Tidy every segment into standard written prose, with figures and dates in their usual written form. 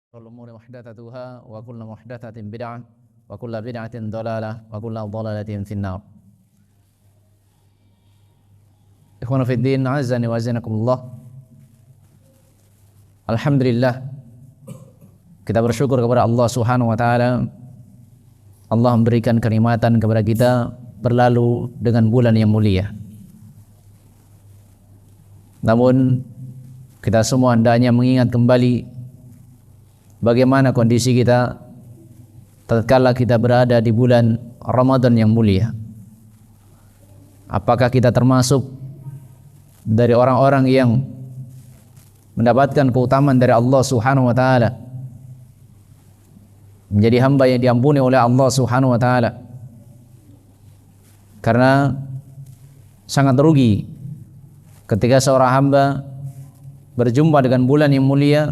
Kullu umuri muhdatsatuha wa kullu muhdatsatin bid'ah wa kullu bid'atin dhalalah wa kullu dhalalatin finnar. Ikhwan fi din, azani wa azanakumullah. Alhamdulillah, kita bersyukur kepada Allah Subhanahu wa taala. Allah memberikan kenikmatan kepada kita berlalu dengan bulan yang mulia. Namun kita semua hendaknya mengingat kembali bagaimana kondisi kita tatkala kita berada di bulan Ramadan yang mulia. Apakah kita termasuk dari orang-orang yang mendapatkan keutamaan dari Allah Subhanahu wa taala, menjadi hamba yang diampuni oleh Allah Subhanahu wa taala? Karena sangat rugi ketika seorang hamba berjumpa dengan bulan yang mulia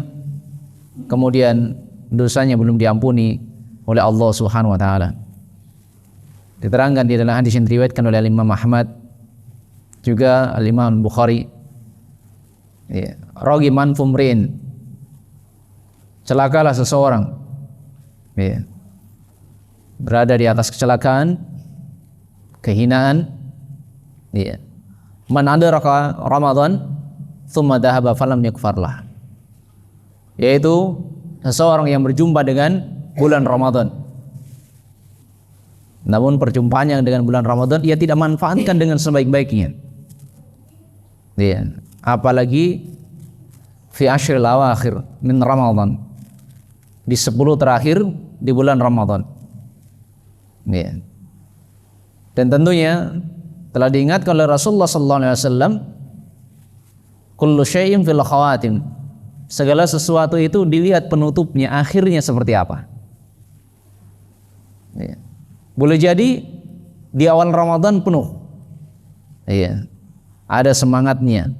kemudian dosanya belum diampuni oleh Allah Subhanahu wa taala. Diterangkan di dalam hadis yang diriwayatkan oleh Imam Ahmad juga Imam Bukhari, Ragiman fumrin, celakalah seseorang, berada di atas kecelakaan, kehinaan, man adraka Ramadan thumma dhahaba falam yakfarlah, yaitu seseorang yang berjumpa dengan bulan Ramadan, namun perjumpaannya dengan bulan Ramadan ia tidak manfaatkan dengan sebaik-baiknya. Apalagi fi ashril awakhir min Ramadan, di 10 terakhir di bulan Ramadan. Dan tentunya telah diingatkan oleh Rasulullah sallallahu alaihi wasallam, kullu syai'in fil khawatim, segala sesuatu itu dilihat penutupnya, akhirnya seperti apa. Boleh jadi di awal Ramadan penuh, ada semangatnya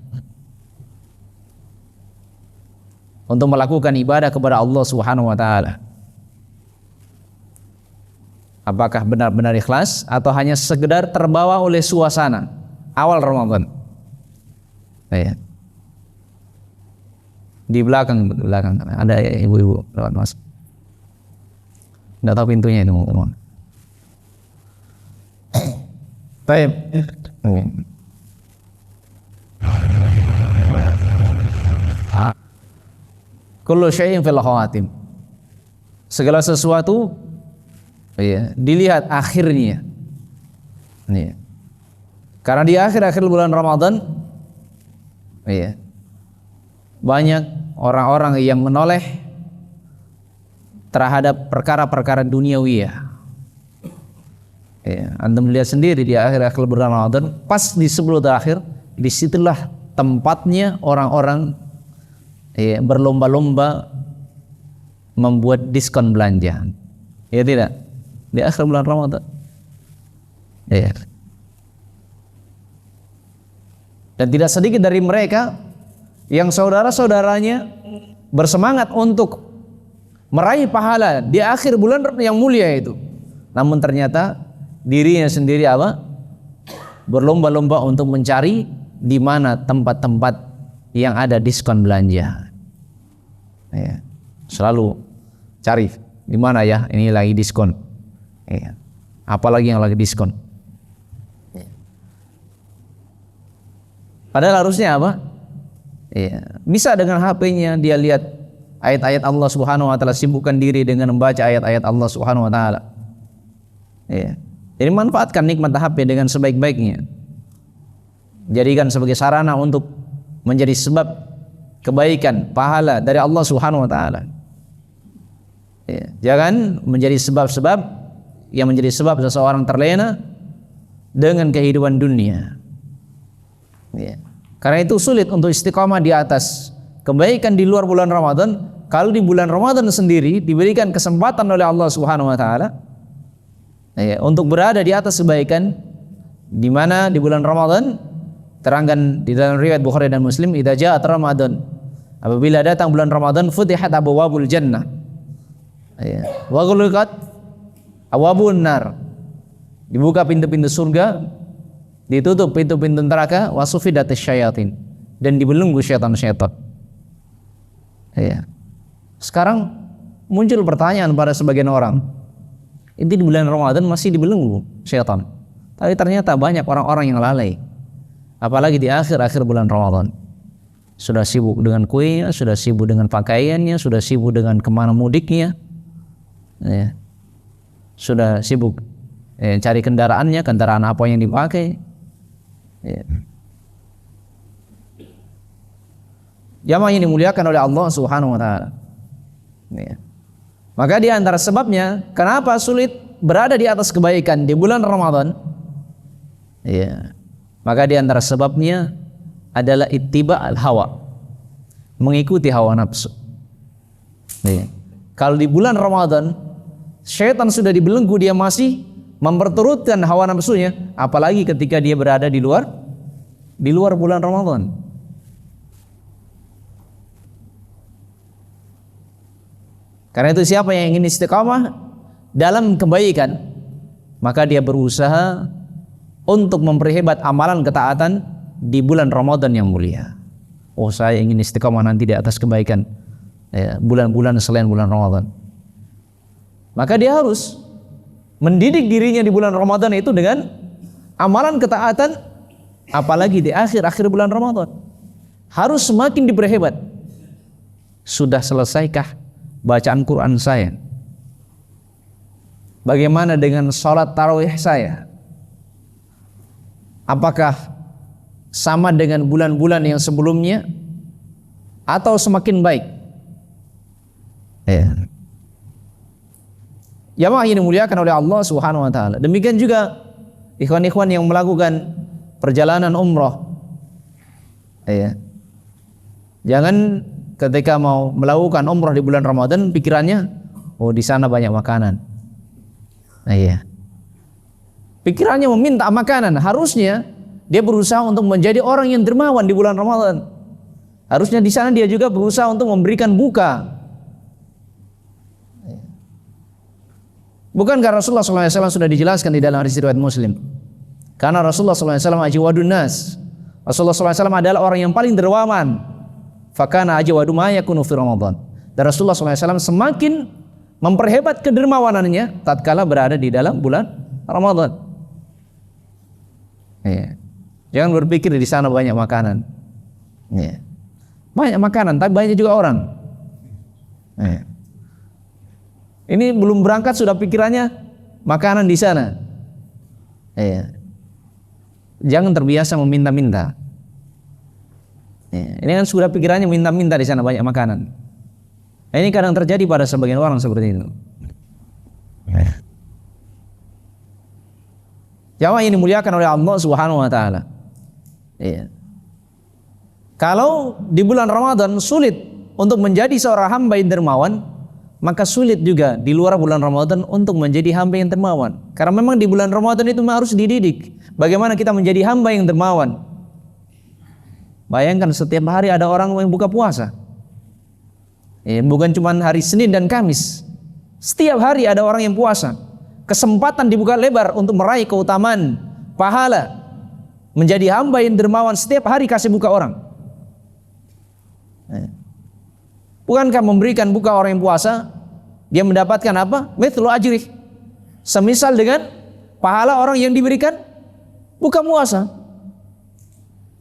untuk melakukan ibadah kepada Allah Subhanahu wa taala. Apakah benar-benar ikhlas atau hanya sekedar terbawa oleh suasana awal Ramadan? Di belakang ada ibu-ibu lewat masuk. Nggak tahu pintunya itu. Baik. Kullu syai'in fil khawatim, segala sesuatu dilihat akhirnya. Karena di akhir-akhir bulan Ramadan banyak orang-orang yang menoleh terhadap perkara-perkara duniawi. Anda melihat sendiri di akhir-akhir bulan Ramadan, pas di 10 terakhir, disitulah tempatnya orang-orang berlomba-lomba membuat diskon belanja. Ya tidak? Di akhir bulan Ramadan. Dan tidak sedikit dari mereka yang saudara-saudaranya bersemangat untuk meraih pahala di akhir bulan yang mulia itu, namun ternyata dirinya sendiri berlomba-lomba untuk mencari di mana tempat-tempat yang ada diskon belanja. Selalu cari di mana ya ini lagi diskon, apalagi yang lagi diskon. Padahal harusnya apa? Bisa dengan HP-nya dia lihat ayat-ayat Allah Subhanahu wa taala, sibukkan diri dengan membaca ayat-ayat Allah Subhanahu wa taala. Jadi manfaatkan nikmat HP dengan sebaik-baiknya. Jadikan sebagai sarana untuk menjadi sebab kebaikan, pahala dari Allah Subhanahu wa taala. Jangan menjadi sebab-sebab yang menjadi sebab seseorang terlena dengan kehidupan dunia. Karena itu sulit untuk istiqamah di atas kebaikan di luar bulan Ramadan. Kalau di bulan Ramadan sendiri diberikan kesempatan oleh Allah Subhanahu wa taala untuk berada di atas kebaikan, di mana di bulan Ramadan terangkan di dalam riwayat Bukhari dan Muslim, idza ja'at Ramadan, apabila datang bulan Ramadan, futihat abwabul jannah wa ghulqat abwabun nar, dibuka pintu-pintu surga, ditutup pintu-pintu neraka, wa sufidatis syayatin, dan dibelenggu syaitan-syaitan. Sekarang muncul pertanyaan pada sebagian orang, ini di bulan Ramadan masih dibelenggu syaitan. Tapi ternyata banyak orang-orang yang lalai, apalagi di akhir-akhir bulan Ramadan. Sudah sibuk dengan kuenya, sudah sibuk dengan pakaiannya, sudah sibuk dengan kemana mudiknya, ya. Sudah sibuk cari kendaraannya, kendaraan apa yang dipakai, ya. Jamaah yang dimuliakan oleh Allah Subhanahu wa taala. Ya. Maka di antara sebabnya kenapa sulit berada di atas kebaikan di bulan Ramadan, ya. Maka di antara sebabnya adalah ittiba al-hawa, mengikuti hawa nafsu. Ya. Kalau di bulan Ramadan syaitan sudah dibelenggu, dia masih memperturutkan hawa nafsunya, apalagi ketika dia berada di luar bulan Ramadan. Karena itu siapa yang ingin istiqamah dalam kebaikan, maka dia berusaha untuk memperhebat amalan ketaatan di bulan Ramadan yang mulia. Oh, saya ingin istiqamah nanti di atas kebaikan bulan-bulan selain bulan Ramadan. Maka dia harus mendidik dirinya di bulan Ramadan itu dengan amalan ketaatan, apalagi di akhir-akhir bulan Ramadan. Harus semakin diperhebat. Sudah selesaikah bacaan Quran saya? Bagaimana dengan sholat tarawih saya? Apakah sama dengan bulan-bulan yang sebelumnya atau semakin baik? Ya. Jamaah yang dimuliakan oleh Allah Subhanahu wa taala. Demikian juga ikhwan-ikhwan yang melakukan perjalanan umrah. Ya. Jangan ketika mau melakukan umrah di bulan Ramadan pikirannya, oh di sana banyak makanan. Nah, iya. Pikirannya meminta makanan. Harusnya dia berusaha untuk menjadi orang yang dermawan di bulan Ramadan. Harusnya di sana dia juga berusaha untuk memberikan buka. Bukankah Rasulullah SAW sudah dijelaskan di dalam hadis riwayat Muslim? Karena Rasulullah SAW ajwadun nas. Rasulullah SAW adalah orang yang paling dermawan. Fakana ajwadu ma yakunu fi Ramadan. Dan Rasulullah SAW semakin memperhebat kedermawanannya tatkala berada di dalam bulan Ramadan. Ya. Jangan berpikir di sana banyak makanan. Ya. Banyak makanan, tapi banyak juga orang. Ya. Ini belum berangkat sudah pikirannya makanan di sana. Ya. Jangan terbiasa meminta-minta. Ya. Ini kan sudah pikirannya minta-minta di sana banyak makanan. Nah, ini kadang terjadi pada sebagian orang seperti itu. Ya. Jamaah yang dimuliakan oleh Allah Subhanahu wa taala. Iya. Kalau di bulan Ramadan sulit untuk menjadi seorang hamba yang dermawan, maka sulit juga di luar bulan Ramadan untuk menjadi hamba yang dermawan. Karena memang di bulan Ramadan itu harus dididik bagaimana kita menjadi hamba yang dermawan. Bayangkan setiap hari ada orang yang buka puasa. Bukan cuma hari Senin dan Kamis. Setiap hari ada orang yang puasa. Kesempatan dibuka lebar untuk meraih keutamaan pahala menjadi hamba yang dermawan. Setiap hari kasih buka orang. Bukankah memberikan buka orang yang puasa dia mendapatkan apa? Mithlu ajrih, semisal dengan pahala orang yang diberikan buka puasa.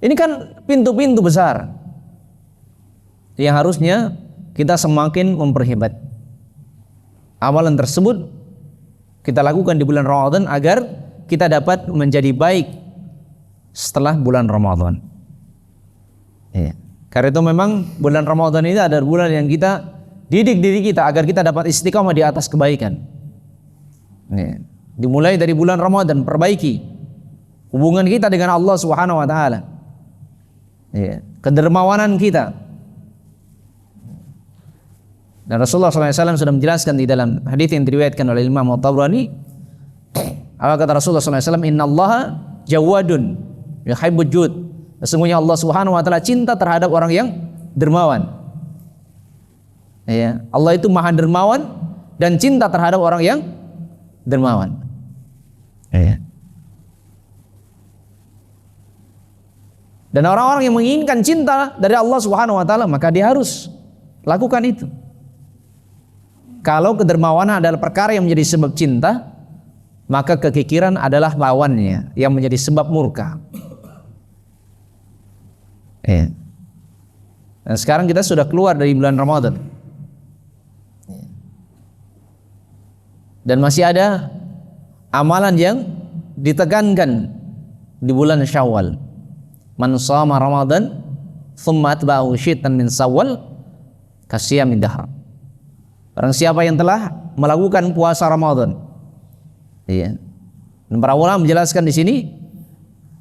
Ini kan pintu-pintu besar yang harusnya kita semakin memperhebat. Amalan tersebut kita lakukan di bulan Ramadan agar kita dapat menjadi baik setelah bulan Ramadan. Ya. Karena itu memang bulan Ramadan ini adalah bulan yang kita didik diri kita agar kita dapat istiqamah di atas kebaikan. Ya. Dimulai dari bulan Ramadan, perbaiki hubungan kita dengan Allah Subhanahu wa taala. Ya. Kedermawanan kita. Dan Rasulullah SAW sudah menjelaskan di dalam hadis yang diriwayatkan oleh Imam At-Tabrani. Apa kata Rasulullah SAW? Inna Allah jawadun yuhibbul jud. Sesungguhnya Allah Subhanahu wa taala cinta terhadap orang yang dermawan. Ya, Allah itu Maha dermawan dan cinta terhadap orang yang dermawan. Ya. Dan orang-orang yang menginginkan cinta dari Allah Subhanahu wa taala, maka dia harus lakukan itu. kalau kedermawanan adalah perkara yang menjadi sebab cinta, maka kekikiran adalah lawannya yang menjadi sebab murka. Nah, sekarang kita sudah keluar dari bulan Ramadan, dan masih ada amalan yang ditekankan di bulan Syawal. Man shama Ramadan thumma atba'ahu syittan min Syawal kasiyamid dahr. Barang siapa yang telah melakukan puasa Ramadan, dan para ulama menjelaskan di sini,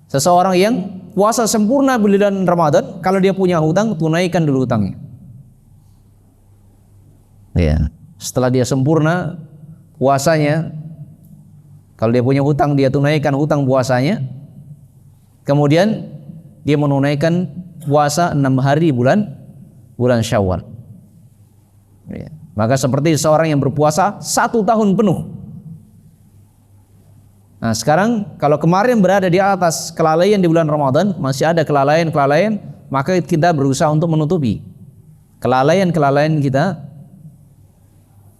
seseorang yang puasa sempurna bulan Ramadan, kalau dia punya hutang, tunaikan dulu hutangnya. Setelah dia sempurna puasanya, kalau dia punya hutang, dia tunaikan hutang puasanya. Kemudian dia menunaikan puasa 6 hari bulan Syawal. Maka seperti seorang yang berpuasa 1 tahun penuh. Nah, sekarang kalau kemarin berada di atas kelalaian di bulan Ramadan, masih ada kelalaian-kelalaian, maka kita berusaha untuk menutupi kelalaian-kelalaian kita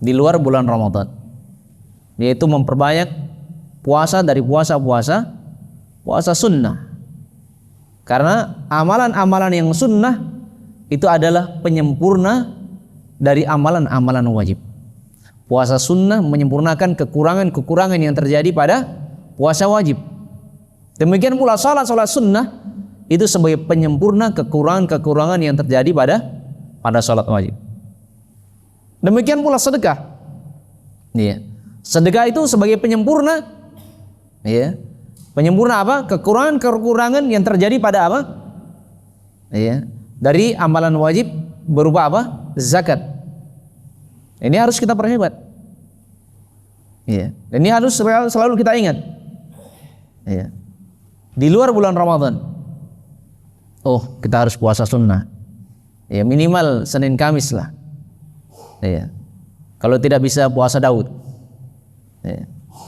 di luar bulan Ramadan, yaitu memperbanyak puasa dari puasa sunnah. Karena amalan-amalan yang sunnah itu adalah penyempurna dari amalan-amalan wajib. Puasa sunnah menyempurnakan kekurangan-kekurangan yang terjadi pada puasa wajib. Demikian pula salat sunnah itu sebagai penyempurna kekurangan-kekurangan yang terjadi pada salat wajib. Demikian pula sedekah. Sedekah itu sebagai penyempurna, penyempurna apa? Kekurangan-kekurangan yang terjadi pada apa? Dari amalan wajib berupa apa? Zakat. Ini harus kita perhebat. Dan ini harus selalu kita ingat. Di luar bulan Ramadan, kita harus puasa sunnah. Minimal Senin Kamis lah. Kalau tidak bisa puasa Daud.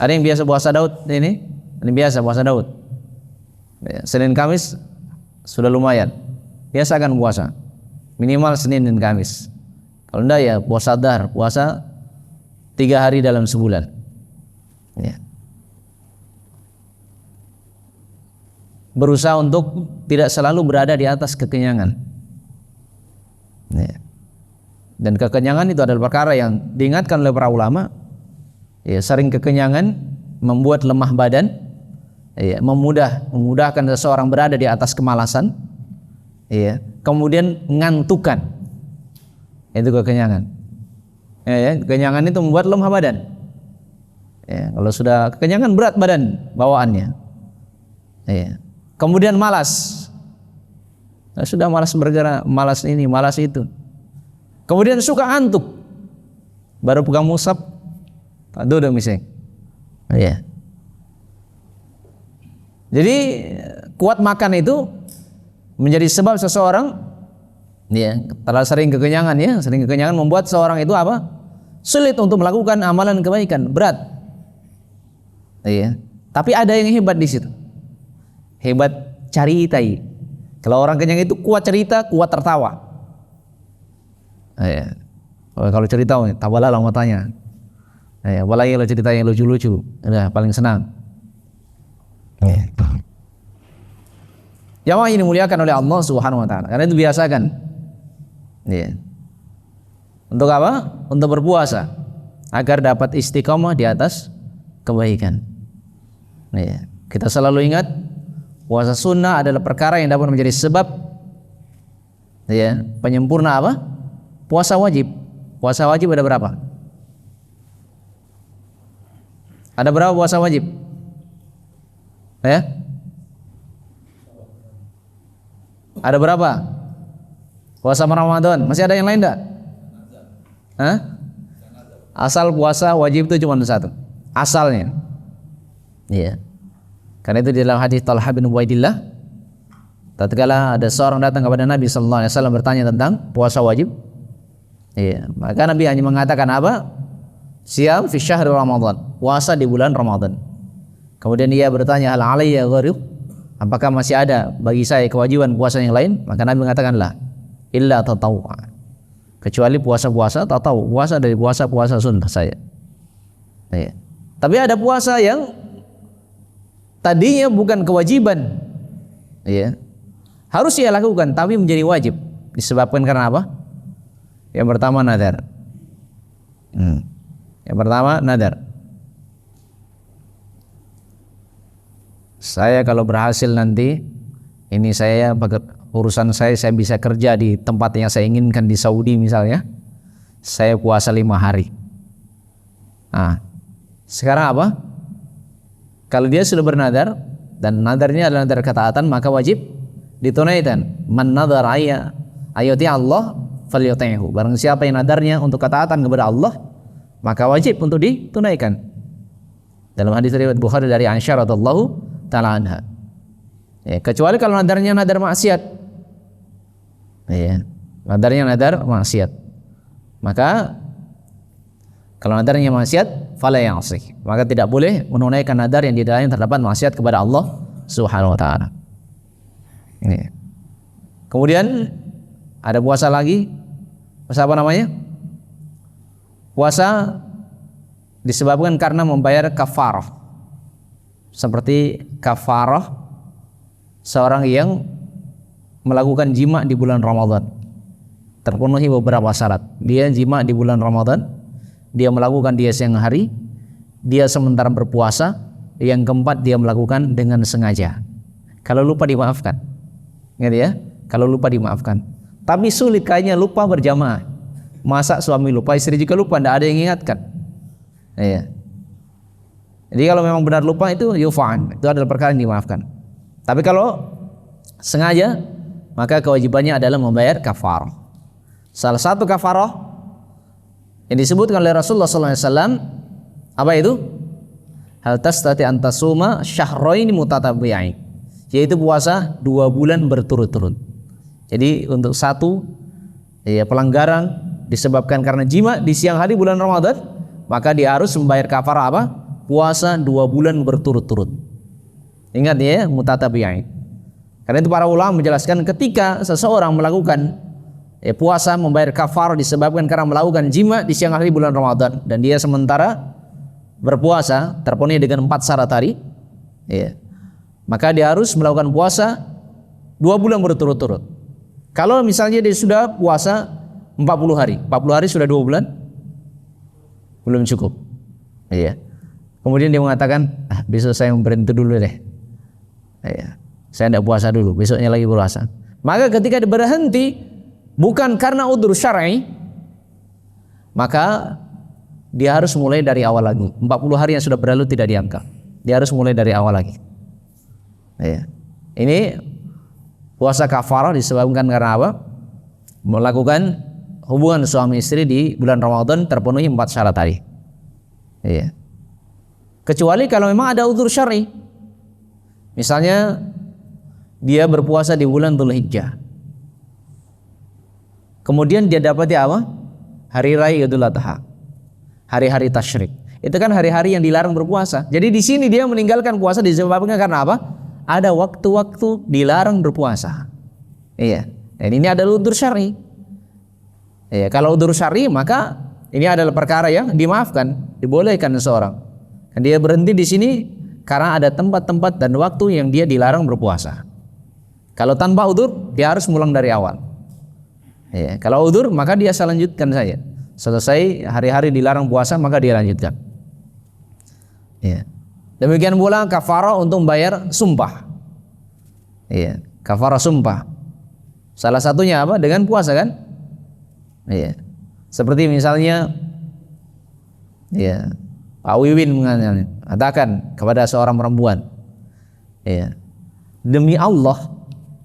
Ada yang biasa puasa Daud ini? Ini biasa puasa Daud. Senin Kamis sudah lumayan. Biasakan puasa minimal Senin dan Kamis. Kalau enggak ya puasa dahr, puasa 3 hari dalam sebulan. Berusaha untuk tidak selalu berada di atas kekenyangan. Dan kekenyangan itu adalah perkara yang diingatkan oleh para ulama. Sering kekenyangan membuat lemah badan, memudahkan seseorang berada di atas kemalasan, kemudian ngantukan. Itu kekenyangan. Kekenyangan itu membuat lemah badan. Kalau sudah kekenyangan berat badan bawaannya. Kemudian malas. Sudah malas bergerak, malas ini, malas itu. Kemudian suka antuk. Baru pegang mushaf, duduk miseng. Jadi kuat makan itu menjadi sebab seseorang terlalu sering kekenyangan, sering kekenyangan membuat seorang itu apa? Sulit untuk melakukan amalan kebaikan, berat. Tapi ada yang hebat di situ. Hebat cerita. Kalau orang kenyang itu kuat cerita, kuat tertawa. Kalau cerita, tawalah lah matanya. Apalagi kalau cerita yang lucu-lucu, udah paling senang. Jamaah ini dimuliakan oleh Allah Subhanahu wa taala. Karena itu biasakan. Untuk apa? Untuk berpuasa agar dapat istiqomah di atas kebaikan. Kita selalu ingat puasa sunnah adalah perkara yang dapat menjadi sebab penyempurna apa? Puasa wajib. Puasa wajib ada berapa? Ada berapa puasa wajib? Ada berapa? Puasa Ramadan. Masih ada yang lain enggak? Asal puasa wajib itu cuma 1. Asalnya. Karena itu di dalam hadis Talha bin Ubaidillah, tatkala ada seorang datang kepada Nabi sallallahu alaihi wasallam bertanya tentang puasa wajib, maka Nabi hanya mengatakan apa? Siyam fi syahr Ramadan, puasa di bulan Ramadan. Kemudian dia bertanya, hal alayya gharib? Apakah masih ada bagi saya kewajiban puasa yang lain? Maka Nabi mengatakan la illa tatawwa, Kecuali puasa-puasa, tahu puasa dari puasa-puasa sunnah saya. Ya. Tapi ada puasa yang tadinya bukan kewajiban, ya, harus ia lakukan, tapi menjadi wajib. Disebabkan karena apa? Yang pertama nadar. Yang pertama nadar. Saya kalau berhasil nanti, ini saya urusan saya bisa kerja di tempat yang saya inginkan di Saudi misalnya, saya puasa 5 hari. Nah, sekarang apa? Kalau dia sudah bernadar dan nadarnya adalah nadar ketaatan, maka wajib ditunaikan. Man nadhara ayati Allah falyuti'hu. Barang siapa yang nadarnya untuk ketaatan kepada Allah, maka wajib untuk ditunaikan. Dalam hadis riwayat Bukhari dari Aisyah radhiyallahu ta'ala anha. Ya, kecuali kalau nadarnya nadar maksiat. Ya, nadarnya nadar maksiat. Maka kalau nadarnya maksiat, fala ya'sih. Maka tidak boleh menunaikan nadar yang di dalamnya terdapat maksiat kepada Allah Subhanahu wa taala. Ini. Kemudian ada puasa lagi. Puasa apa namanya? Puasa disebabkan karena membayar kafarah. Seperti kafarah seorang yang melakukan jima di bulan Ramadan. Terpenuhi beberapa syarat. Dia jima di bulan Ramadan, dia melakukan dia siang hari, dia sementara berpuasa, yang keempat dia melakukan dengan sengaja. Kalau lupa dimaafkan. Ingat ya, kalau lupa dimaafkan. Tapi sulit kayaknya lupa berjamaah. Masa suami lupa, istri juga lupa, tidak ada yang ingatkan. Iya. Jadi kalau memang benar lupa itu yufa'an, itu adalah perkara yang dimaafkan. Tapi kalau sengaja, maka kewajibannya adalah membayar kafarah. Salah satu kafarah yang disebutkan oleh Rasulullah SAW, apa itu? Hal tastati antasuma syahraini mutatabi'ain, yaitu puasa 2 bulan berturut-turut. Jadi untuk satu pelanggaran disebabkan karena jima di siang hari bulan Ramadan, maka dia harus membayar kafarah apa? Puasa 2 bulan berturut-turut. Ingat ya, mutatabi'ain. Karena itu para ulama menjelaskan ketika seseorang melakukan puasa membayar kafarah disebabkan karena melakukan jima di siang hari bulan Ramadan dan dia sementara berpuasa terpenuhi dengan 4 syarat tadi, maka dia harus melakukan puasa 2 bulan berturut-turut. Kalau misalnya dia sudah puasa 40 hari sudah 2 bulan, belum cukup. Kemudian dia mengatakan, besok saya berhenti dulu deh. Saya tidak puasa dulu, besoknya lagi puasa. Maka ketika dia berhenti bukan karena udzur syar'i, maka dia harus mulai dari awal lagi. 40 hari yang sudah berlalu tidak diangkat. Dia harus mulai dari awal lagi. Ini puasa kafarah disebabkan karena apa? Melakukan hubungan suami istri di bulan Ramadan terpenuhi 4 syarat tadi. Kecuali kalau memang ada udzur syar'i. Misalnya dia berpuasa di bulan Dzulhijjah. Kemudian dia dapati apa? Hari raya Idul Adha. Hari-hari tasyrik. Itu kan hari-hari yang dilarang berpuasa. Jadi di sini dia meninggalkan puasa disebabkan karena apa? Ada waktu-waktu dilarang berpuasa. Dan ini adalah udzur syar'i. Kalau udzur syar'i maka ini adalah perkara yang dimaafkan, dibolehkan seseorang. Dan dia berhenti di sini karena ada tempat-tempat dan waktu yang dia dilarang berpuasa. Kalau tanpa udzur, dia harus mulai dari awal. Kalau udzur, maka dia lanjutkan saja. Selesai hari-hari dilarang puasa, maka dia lanjutkan. Demikian pula kafarah untuk membayar sumpah. Kafarah sumpah. Salah satunya apa? Dengan puasa kan? Seperti misalnya, Pak Wiwin mengatakan kepada seorang perempuan, demi Allah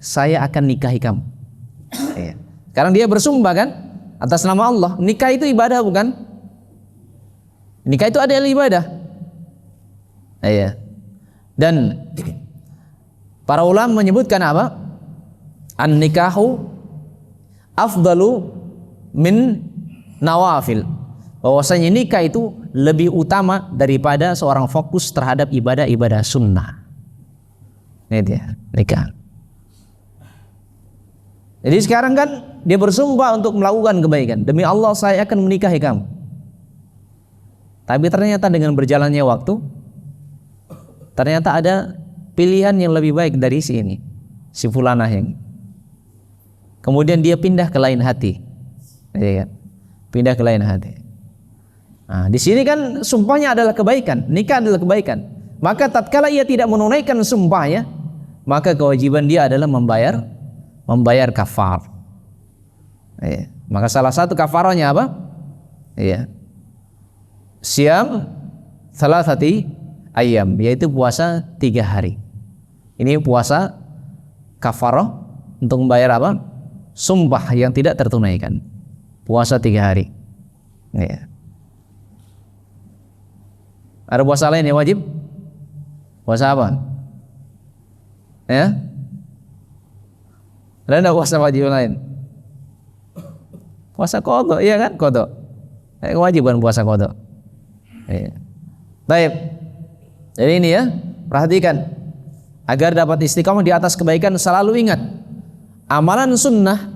saya akan nikahi kamu. Sekarang dia bersumpah kan atas nama Allah. Nikah itu ibadah bukan? Nikah itu adalah ibadah. Dan para ulama menyebutkan apa? An-nikahu afdalu min nawafil. Bahwasanya nikah itu lebih utama daripada seorang fokus terhadap ibadah-ibadah sunnah. Ini dia nikah. Jadi sekarang kan dia bersumpah untuk melakukan kebaikan. Demi Allah saya akan menikahi kamu. Tapi ternyata dengan berjalannya waktu, ternyata ada pilihan yang lebih baik dari si ini, si fulanah yang. Kemudian dia pindah ke lain hati, ya kan? Pindah ke lain hati. Nah, di sini kan sumpahnya adalah kebaikan, nikah adalah kebaikan. Maka tatkala ia tidak menunaikan sumpahnya, maka kewajiban dia adalah membayar kafar. Ya. Maka salah satu kafarahnya apa? Ya. Siam thalathati ayyam, yaitu puasa 3 hari. Ini puasa kafarah untuk membayar apa? Sumpah yang tidak tertunaikan. Puasa 3 hari. Ya. Ada puasa lain yang wajib? Puasa apa? Ya? Ada enggak puasa wajib lain? Puasa qadha, iya kan? Qadha. Kewajiban puasa qadha. Ya. Baik. Jadi ini ya, perhatikan agar dapat istiqamah di atas kebaikan, selalu ingat amalan sunnah,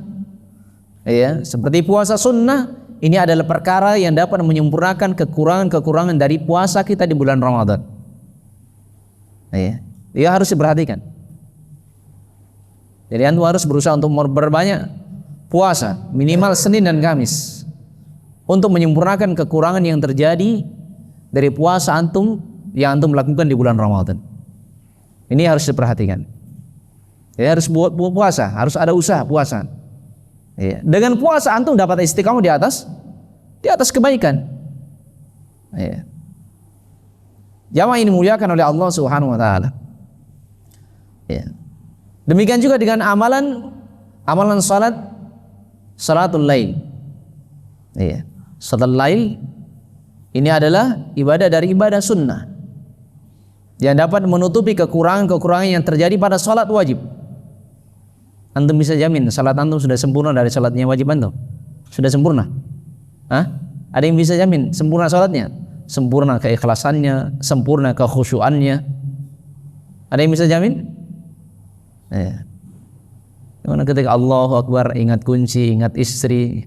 ya, seperti puasa sunnah, ini adalah perkara yang dapat menyempurnakan kekurangan-kekurangan dari puasa kita di bulan Ramadan. Ya, dia harus diperhatikan. Jadi antum harus berusaha untuk berbanyak puasa, minimal Senin dan Kamis, untuk menyempurnakan kekurangan yang terjadi dari puasa antum yang antum lakukan di bulan Ramadan. Ini harus diperhatikan. Jadi harus buat puasa, harus ada usaha puasa. Ya. Dengan puasa antum dapat istiqamah di atas kebaikan. Ya. Jamaah ini dimuliakan oleh Allah Subhanahu wa taala. Ya. Demikian juga dengan amalan salatul lail. Ya. Salatul lail ini adalah ibadah dari ibadah sunnah yang dapat menutupi kekurangan-kekurangan yang terjadi pada salat wajib. Antum bisa jamin salat antum sudah sempurna dari salatnya wajib antum? Sudah sempurna? Hah? Ada yang bisa jamin sempurna salatnya? Sempurna keikhlasannya, sempurna kekhusyuannya. Ada yang bisa jamin? Ya. Karena ketika Allahu Akbar ingat kunci, ingat istri.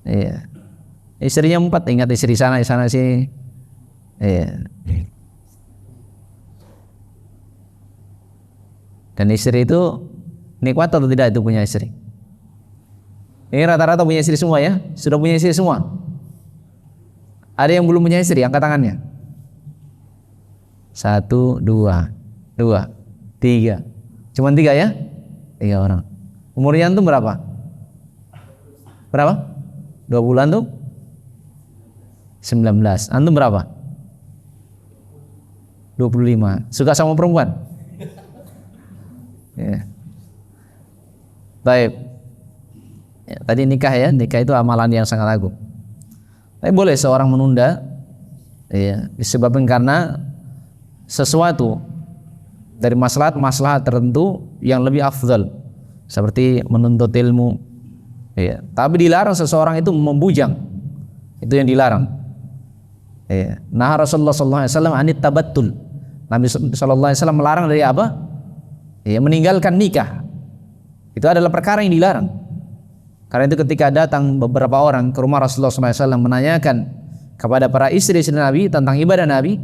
Ya. Istrinya 4, ingat istri sana sini. Ya. Dan istri itu nikmat atau tidak itu punya istri? Ini rata-rata punya istri semua ya? Sudah punya istri semua? Ada yang belum punya istri? Angkat tangannya. 1, 2, 3. Cuman 3 ya? 3 orang. Umurnya antum berapa? Berapa? 20 antum? 19. Antum berapa? 25. Suka sama perempuan? Ya. Baik. Ya, tadi nikah ya, nikah itu amalan yang sangat agung. Tapi boleh seorang menunda, ya, disebabkan karena sesuatu dari maslahat tertentu yang lebih afdal, seperti menuntut ilmu. Ya. Tapi dilarang seseorang itu membujang, itu yang dilarang. Ya. Nah Rasulullah SAW anit tabattul. Nabi SAW melarang dari apa? Ya, meninggalkan nikah. Itu adalah perkara yang dilarang. Karena itu ketika datang beberapa orang ke rumah Rasulullah SAW menanyakan kepada para istri-istri Nabi tentang ibadah Nabi,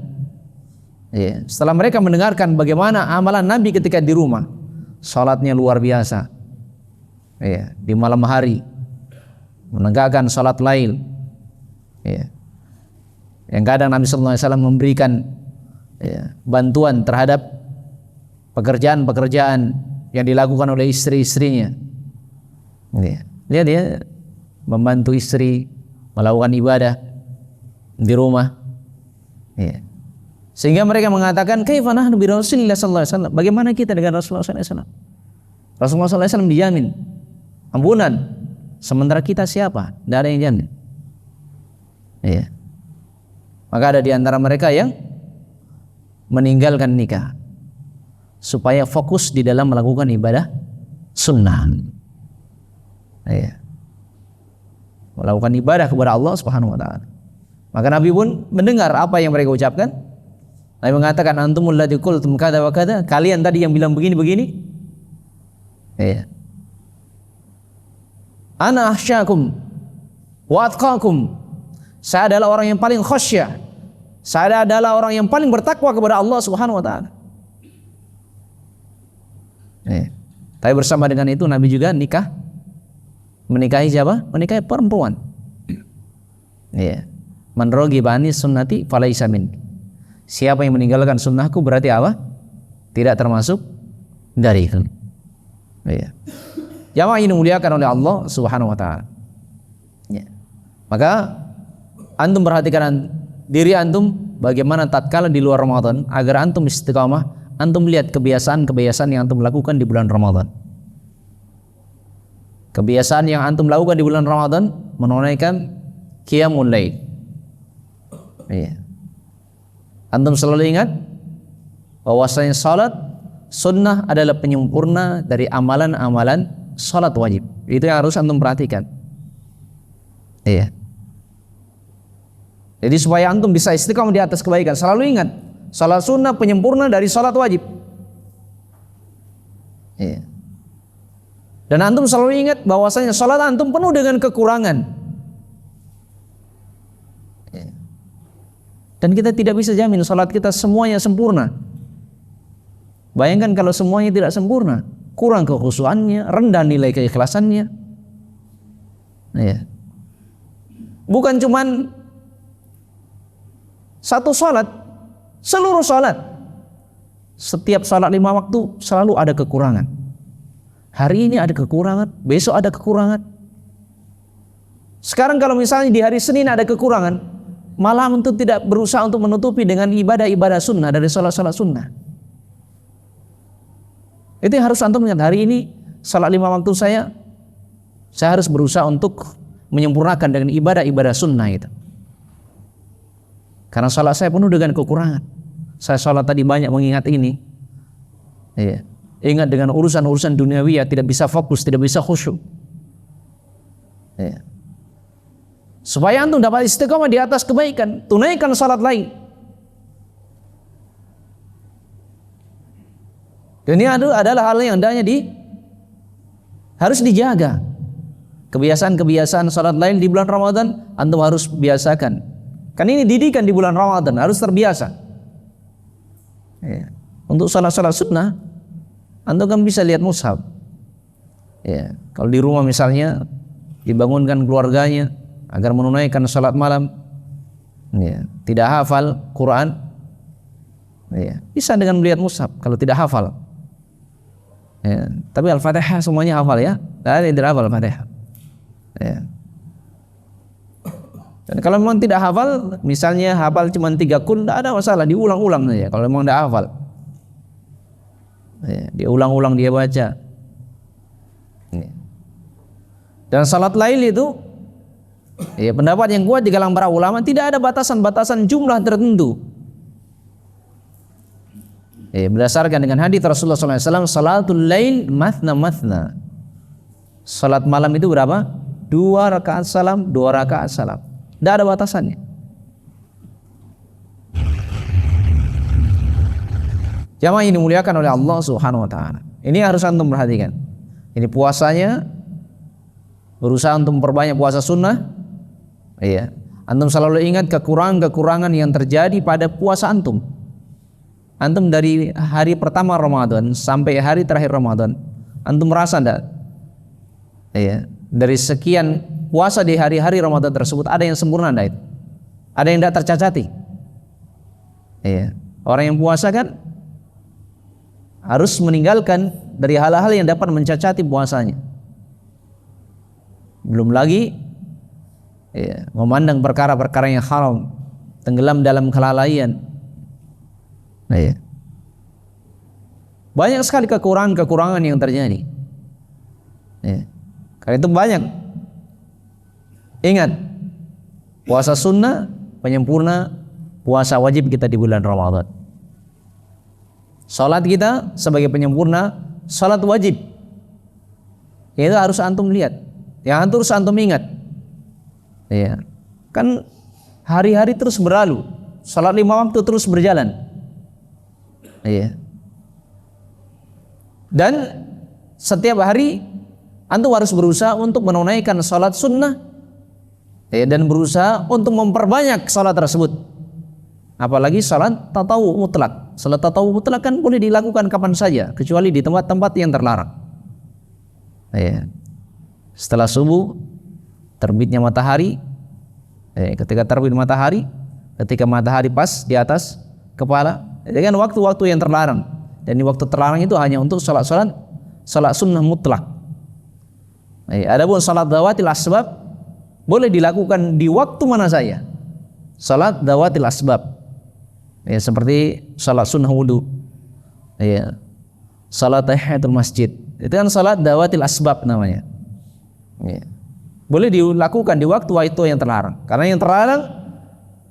ya, setelah mereka mendengarkan bagaimana amalan Nabi ketika di rumah, salatnya luar biasa, ya, di malam hari menegakkan salat lail, ya, yang kadang Nabi SAW memberikan, ya, bantuan terhadap pekerjaan-pekerjaan yang dilakukan oleh istri-istrinya. Ya. Lihat dia membantu istri melakukan ibadah di rumah. Ya. Sehingga mereka mengatakan, "Kaifa nahnu bi Rasulillah sallallahu alaihi wasallam?" Bagaimana kita dengan Rasulullah sallallahu alaihi wasallam? Rasulullah sallallahu alaihi wasallam dijamin ampunan, sementara kita siapa? Tidak ada yang jamin. Ya. Maka ada di antara mereka yang meninggalkan nikah supaya fokus di dalam melakukan ibadah sunnah, ya, melakukan ibadah kepada Allah Subhanahu wa taala. Maka Nabi pun mendengar apa yang mereka ucapkan. Nabi mengatakan, antumul ladzi qultum kada wa kada, kalian tadi yang bilang begini-begini. Ya. Ana akhsyakum wa atqakum. Saya adalah orang yang paling khasyah. Saya adalah orang yang paling bertakwa kepada Allah Subhanahu wa taala. Tapi bersama dengan itu Nabi juga menikahi siapa? Menikahi perempuan. Man raghiba ani sunnati falaysa minni. Siapa yang meninggalkan sunnahku berarti apa? Tidak termasuk dariku. Jamaah ini dimuliakan oleh Allah Subhanahu wa taala. Maka antum perhatikan diri antum bagaimana tatkala di luar Ramadan agar antum istiqamah, antum lihat kebiasaan-kebiasaan yang antum lakukan di bulan Ramadan. Kebiasaan yang antum lakukan di bulan Ramadan menunaikan qiyamul lail. Antum selalu ingat bahwasanya salat sunnah adalah penyempurna dari amalan-amalan salat wajib. Itu yang harus antum perhatikan. Jadi supaya antum bisa istiqamah di atas kebaikan, selalu ingat salat sunnah penyempurna dari salat wajib. Dan antum selalu ingat bahwasanya salat antum penuh dengan kekurangan. Dan kita tidak bisa jamin salat kita semuanya sempurna. Bayangkan kalau semuanya tidak sempurna, kurang kekhusyuannya, rendah nilai keikhlasannya. Bukan cuman satu salat, seluruh salat. Setiap salat 5 waktu selalu ada kekurangan. Hari ini ada kekurangan, besok ada kekurangan. Sekarang kalau misalnya di hari Senin ada kekurangan, malah untuk tidak berusaha untuk menutupi dengan ibadah-ibadah sunnah dari salat-salat sunnah. Itu yang harus antum ingat. Hari ini salat 5 waktu saya harus berusaha untuk menyempurnakan dengan ibadah-ibadah sunnah itu. Karena salat saya penuh dengan kekurangan. Saya salat tadi banyak mengingat ini. Ingat dengan urusan-urusan duniawi tidak bisa fokus, tidak bisa khusyuk. Supaya antum dapat istiqamah di atas kebaikan, tunaikan salat lain. Dan ini adalah hal yang hendaknya harus dijaga. Kebiasaan-kebiasaan salat lain di bulan Ramadan antum harus biasakan. Kan ini didikan di bulan Ramadan, harus terbiasa. Untuk salat-salat sunnah antum kan bisa lihat mushaf. Kalau di rumah misalnya dibangunkan keluarganya agar menunaikan salat malam, tidak hafal Quran, bisa dengan melihat mushaf kalau tidak hafal. Tapi Al-Fatihah semuanya hafal ya, tidak hafal Al-Fatihah. Dan kalau memang tidak hafal, misalnya hafal cuma 3 kul, tidak ada masalah, diulang-ulang saja. Kalau memang tidak hafal, diulang-ulang dia baca. Dan salat lail itu, pendapat yang kuat di kalangan para ulama, tidak ada batasan-batasan jumlah tertentu. Berdasarkan dengan hadis Rasulullah SAW, salatul lail mathna. Salat malam itu berapa? 2 rakaat salam, 2 rakaat salam. Tidak ada batasannya. Jamaah ini dimuliakan oleh Allah Subhanahu wa taala. Ini harus antum perhatikan. Ini puasanya berusaha untuk memperbanyak puasa sunnah. Antum selalu ingat kekurangan-kekurangan yang terjadi pada puasa antum. Antum dari hari pertama Ramadan sampai hari terakhir Ramadan, antum merasa enggak? Dari sekian puasa di hari-hari Ramadan tersebut ada yang sempurna enggak itu? Ada yang tidak tercacati? Orang yang puasa kan harus meninggalkan dari hal-hal yang dapat mencacati puasanya. Belum lagi memandang perkara-perkara yang haram, tenggelam dalam kelalaian. Banyak sekali kekurangan-kekurangan yang terjadi. Karena itu banyak. Ingat, puasa sunnah penyempurna puasa wajib kita di bulan Ramadan. Salat kita sebagai penyempurna salat wajib. Itu harus antum lihat. Yang harus antum ingat. Kan hari-hari terus berlalu, salat 5 waktu terus berjalan. Dan setiap hari antum harus berusaha untuk menunaikan salat sunnah, ya, dan berusaha untuk memperbanyak salat tersebut. Apalagi salat tatawu mutlak. Salat tatawu mutlak kan boleh dilakukan kapan saja, kecuali di tempat-tempat yang terlarang. Ya. Setelah subuh, terbitnya matahari, ketika terbit matahari, ketika matahari pas di atas kepala, dengan waktu-waktu yang terlarang. Dan di waktu terlarang itu hanya untuk salat sunnah mutlak. Adapun salat dawatil asbab boleh dilakukan di waktu mana saja. Salat dawatil asbab, ya, seperti salat sunnah wudu, ya, salat tahiyatul masjid, itu kan salat dawatil asbab namanya, ya. Boleh dilakukan di waktu-waktu yang terlarang, karena yang terlarang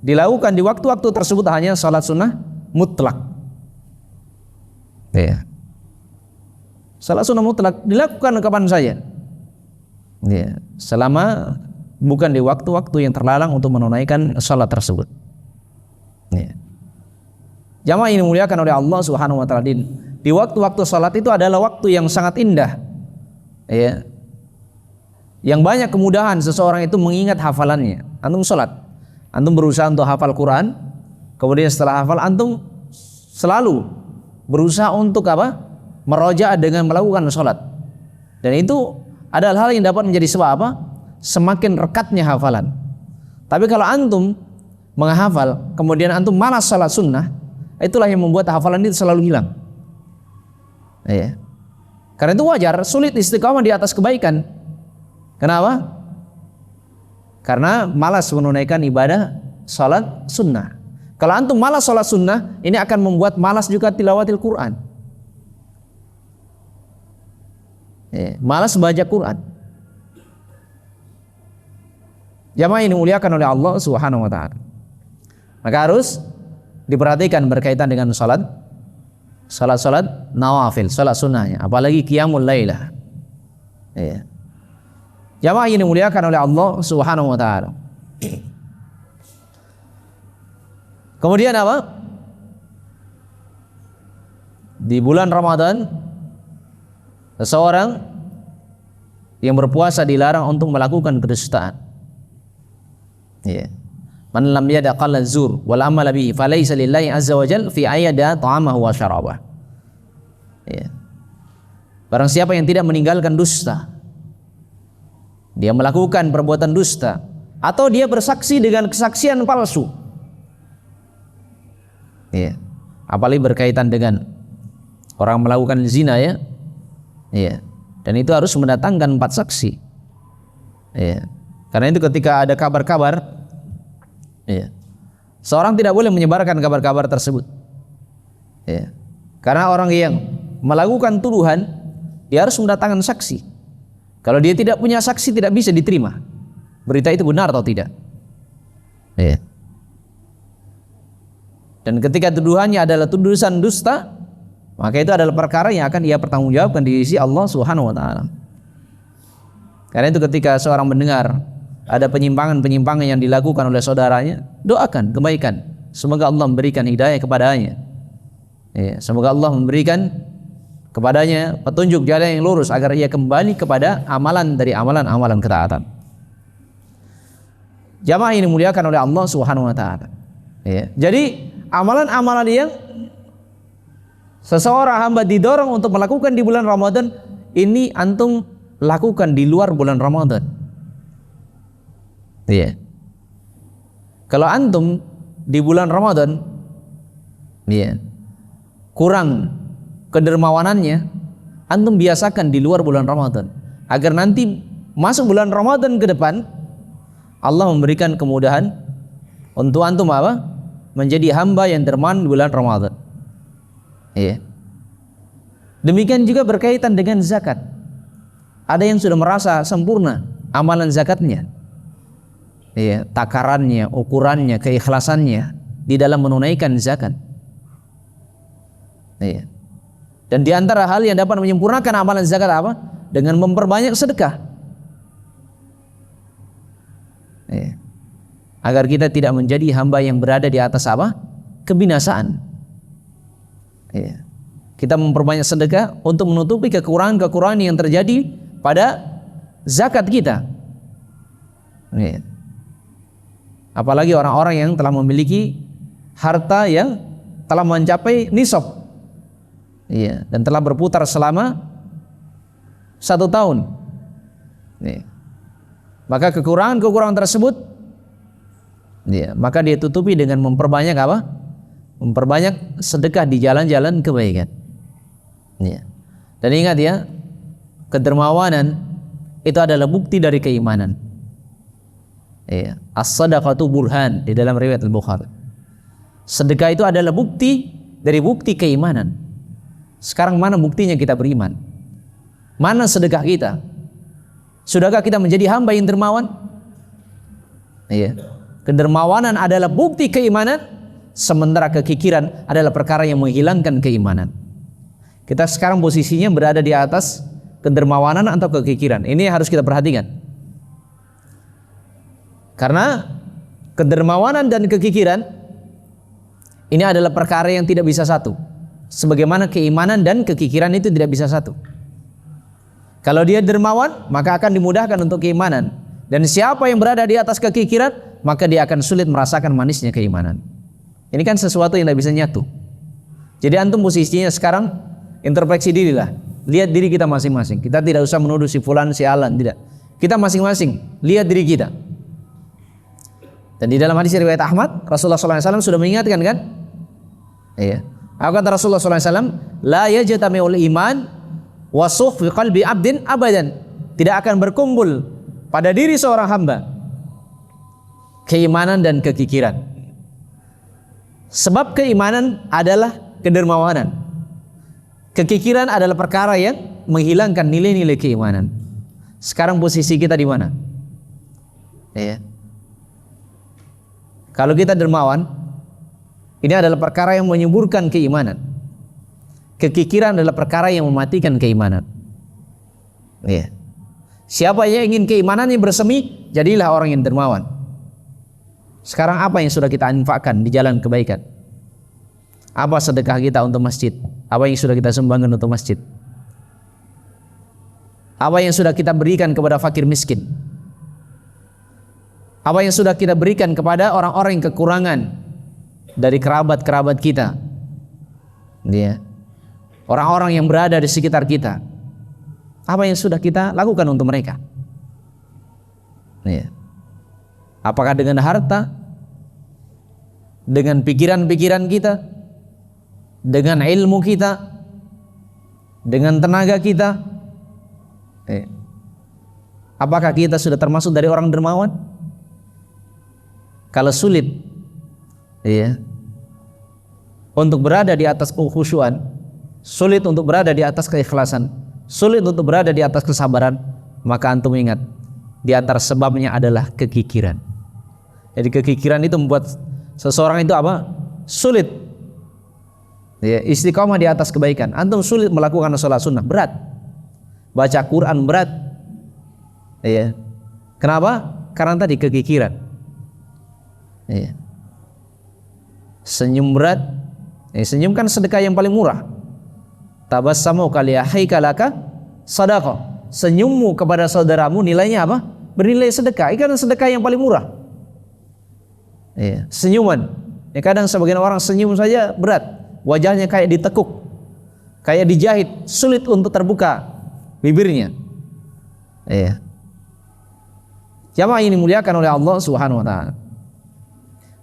dilakukan di waktu-waktu tersebut hanya salat sunnah mutlak, ya. Salat sunnah mutlak dilakukan kapan saja, ya, selama bukan di waktu-waktu yang terlarang untuk menunaikan salat tersebut, ya. Jamaah ini dimuliakan oleh Allah Subhanahu wa taala, di waktu-waktu salat itu adalah waktu yang sangat indah, ya, yang banyak kemudahan seseorang itu mengingat hafalannya. Antum salat, antum berusaha untuk hafal Quran, kemudian setelah hafal antum selalu berusaha untuk apa? Merojaah dengan melakukan salat. Dan itu adalah hal yang dapat menjadi sebab apa? Semakin rekatnya hafalan. Tapi kalau antum menghafal kemudian antum malas salat sunnah, itulah yang membuat hafalan itu selalu hilang, ya. Karena itu wajar sulit istiqamah di atas kebaikan. Kenapa? Karena malas menunaikan ibadah salat sunnah. Kalau antum malas salat sunnah, ini akan membuat malas juga tilawatil Quran, ya, malas baca Quran. Jamaah ini dimuliakan oleh Allah Subhanahu wa taala. Maka harus diperhatikan berkaitan dengan salat nawafil, salat sunnahnya, apalagi qiyamul lailah, ya. Jamaah ini dimuliakan oleh Allah Subhanahu wa taala. Kemudian apa? Di bulan Ramadan seseorang yang berpuasa dilarang untuk melakukan kedustaan, ya. Man lam yada qala zur wal amal bihi falaysa lillahi azza wa jalla fi ayyada ta'amahu wa syarabah, ya. Barang siapa yang tidak meninggalkan dusta, dia melakukan perbuatan dusta, atau dia bersaksi dengan kesaksian palsu, ya, apalagi berkaitan dengan orang melakukan zina, ya, ya. Dan itu harus mendatangkan 4 saksi, ya. Karena itu ketika ada kabar-kabar, ya, seorang tidak boleh menyebarkan kabar-kabar tersebut, ya. Karena orang yang melakukan tuduhan, dia harus mendatangkan saksi. Kalau dia tidak punya saksi, tidak bisa diterima berita itu benar atau tidak, ya. Dan ketika tuduhannya adalah tuduhan dusta, maka itu adalah perkara yang akan ia pertanggungjawabkan di sisi Allah Subhanahu wa taala. Karena itu ketika seorang mendengar ada penyimpangan-penyimpangan yang dilakukan oleh saudaranya, doakan kebaikan, semoga Allah memberikan hidayah kepadanya, ya, semoga Allah memberikan kepadanya petunjuk jalan yang lurus agar ia kembali kepada amalan dari amalan-amalan ketaatan. Jamaah ini dimuliakan oleh Allah Subhanahu wa taala, ya. Jadi amalan-amalan yang seseorang hamba didorong untuk melakukan di bulan Ramadan, ini antum lakukan di luar bulan Ramadan, ya. Kalau antum di bulan Ramadan, ya, kurang kedermawanannya, antum biasakan di luar bulan Ramadan, agar nanti masuk bulan Ramadan ke depan Allah memberikan kemudahan untuk antum apa? Menjadi hamba yang dermawan di bulan Ramadan, ya. Demikian juga berkaitan dengan zakat. Ada yang sudah merasa sempurna amalan zakatnya, ya, takarannya, ukurannya, keikhlasannya di dalam menunaikan zakat, ya. Dan di antara hal yang dapat menyempurnakan amalan zakat apa? Dengan memperbanyak sedekah, ya. Agar kita tidak menjadi hamba yang berada di atas apa? Kebinasaan, ya. Kita memperbanyak sedekah untuk menutupi kekurangan-kekurangan yang terjadi pada zakat kita. Ya. Apalagi orang-orang yang telah memiliki harta yang telah mencapai nisab, ya, dan telah berputar selama 1 tahun. Ya. Maka kekurangan tersebut, ya, maka dia tutupi dengan memperbanyak apa? Memperbanyak sedekah di jalan-jalan kebaikan. Ya. Dan ingat ya, kedermawanan itu adalah bukti dari keimanan. Ya. As-sadaqatu burhan di dalam riwayat Al-Bukhari. Sedekah itu adalah bukti dari bukti keimanan. Sekarang mana buktinya kita beriman? Mana sedekah kita? Sudahkah kita menjadi hamba yang dermawan? Iya. Kedermawanan adalah bukti keimanan, sementara kekikiran adalah perkara yang menghilangkan keimanan. Kita sekarang posisinya berada di atas kedermawanan atau kekikiran. Ini harus kita perhatikan. Karena kedermawanan dan kekikiran ini adalah perkara yang tidak bisa satu. Sebagaimana keimanan dan kekikiran itu tidak bisa satu. Kalau dia dermawan, maka akan dimudahkan untuk keimanan. Dan siapa yang berada di atas kekikiran, maka dia akan sulit merasakan manisnya keimanan. Ini kan sesuatu yang tidak bisa nyatu. Jadi antum posisinya sekarang introspeksi dirilah. Lihat diri kita masing-masing. Kita tidak usah menuduh si fulan, si alan, tidak. Kita masing-masing lihat diri kita. Dan di dalam hadis riwayat Ahmad, Rasulullah SAW sudah mengingatkan kan? Iya. Apa kata Rasulullah SAW? La yajtami'ul iman wasuh fi qalbi abdin abadan. Tidak akan berkumpul pada diri seorang hamba keimanan dan kekikiran. Sebab keimanan adalah kedermawanan. Kekikiran adalah perkara yang menghilangkan nilai-nilai keimanan. Sekarang posisi kita di mana? Iya. Kalau kita dermawan, ini adalah perkara yang menyuburkan keimanan. Kekikiran adalah perkara yang mematikan keimanan. Ya. Siapa yang ingin keimanannya bersemi, jadilah orang yang dermawan. Sekarang apa yang sudah kita infakkan di jalan kebaikan? Apa sedekah kita untuk masjid? Apa yang sudah kita sumbangkan untuk masjid? Apa yang sudah kita berikan kepada fakir miskin? Apa yang sudah kita berikan kepada orang-orang yang kekurangan dari kerabat-kerabat kita, ya, orang-orang yang berada di sekitar kita? Apa yang sudah kita lakukan untuk mereka? Ya. Apakah dengan harta, dengan pikiran-pikiran kita, dengan ilmu kita, dengan tenaga kita? Ya. Apakah kita sudah termasuk dari orang dermawan? Kalau sulit, ya, untuk berada di atas kekhusyuan, sulit untuk berada di atas keikhlasan, sulit untuk berada di atas kesabaran, maka antum ingat, di antara sebabnya adalah kekikiran. Jadi kekikiran itu membuat seseorang itu apa? Sulit, ya, istiqomah di atas kebaikan. Antum sulit melakukan sholat sunnah, berat. Baca Quran berat, ya. Kenapa? Karena tadi kekikiran. Ya. Senyum berat, senyum kan sedekah yang paling murah. Tabassamu kaliyahaika laka sadaqah. Senyummu kepada saudaramu nilainya apa? Bernilai sedekah. Ini kan sedekah yang paling murah. Ya. Senyuman. Ya, kadang sebagian orang senyum saja berat, wajahnya kayak ditekuk, kayak dijahit, sulit untuk terbuka bibirnya. Ya. Jamaah ini dimuliakan oleh Allah Subhanahu wa taala.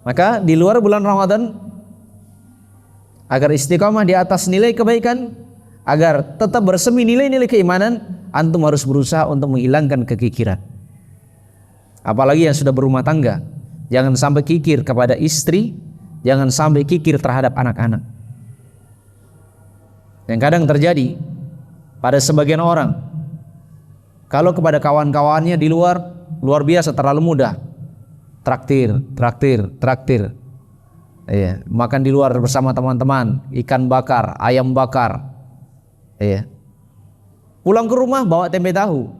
Maka di luar bulan Ramadan, agar istiqamah di atas nilai kebaikan, agar tetap bersemi nilai-nilai keimanan, antum harus berusaha untuk menghilangkan kekikiran. Apalagi yang sudah berumah tangga, jangan sampai kikir kepada istri, jangan sampai kikir terhadap anak-anak. Yang kadang terjadi pada sebagian orang, kalau kepada kawan-kawannya di luar biasa terlalu mudah. Traktir. Iya, makan di luar bersama teman-teman, ikan bakar, ayam bakar. Iya. Pulang ke rumah bawa tempe tahu.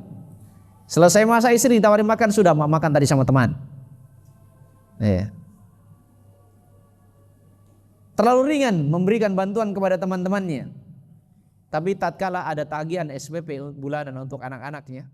Selesai masak istri ditawarin makan, sudah makan tadi sama teman. Iya. Terlalu ringan memberikan bantuan kepada teman-temannya. Tapi tatkala ada tagihan SPP bulanan untuk anak-anaknya,